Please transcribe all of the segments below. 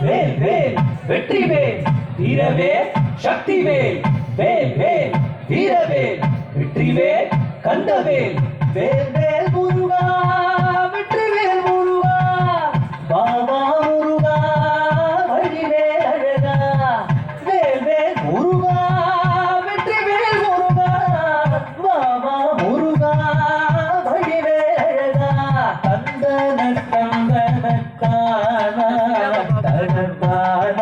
வேல் வேல் வெற்றிவேல் வீரவேல் சக்திவேல் வேல் வேல் வீரவேல் வெற்றிவேல் கந்தவேல் வேல் வேல் முருகா வெற்றிவேல் முருகா பாபா முருகா வழிவேல் அழகா வேல் வேல் முருகா வெற்றிவேல் முருகா பாபா முருகா வழிவேல் அழகா தந்தன தந்தன தானா தனதான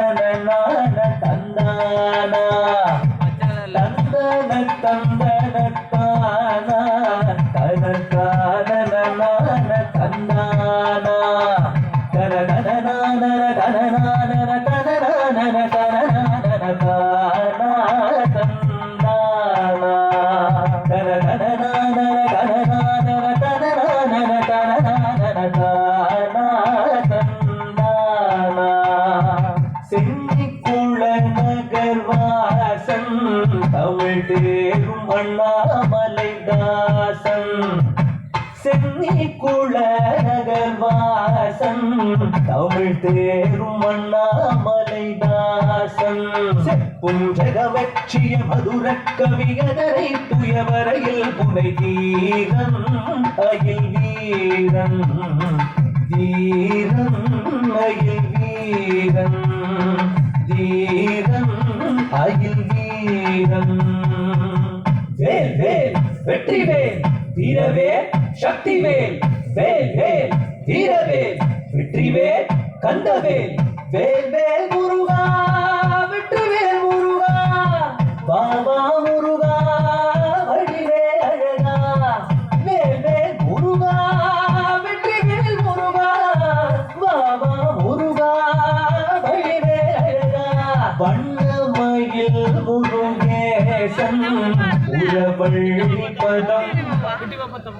தந்தானா தந்தன தந்தன தானா தனதான தந்தானா தனதனன தனனன தனனன தனனன தானா தந்தானா தனதனன தனனன தனனன தனனன தானா தந்தானா சென்னிக்குள நகர்வாசன் தமிழ் தேரும் அண்ணாமலைதாசன் சென்னிக்குள நகர்வாசன் தமிழ் தேரும் அண்ணாமலைதாசன் செப்பும் ஜெகவட்சிய மதுர கவியதரை துயவரையில் புனை தீரன் அகில் வீரன் தீரன் அகில் வீரன் தீரன் அகில் வீரன் வேல் வேல் வெற்றிவேல் வீரவேல் சக்திவேல் வேல் வேல் வீரவேல் வெற்றிவேல் கந்தவேல் வேல் வேல் முருகா வெற்றிவேல் முருகா பாபா முருகா வழிவேல் அழகா வேல் வேல் முருகா வெற்றிவேல் முருகா பாபா முருகா வழிவேல் அழகா வண்ணமயில் முருகேசன் உறவள்ளி பதம்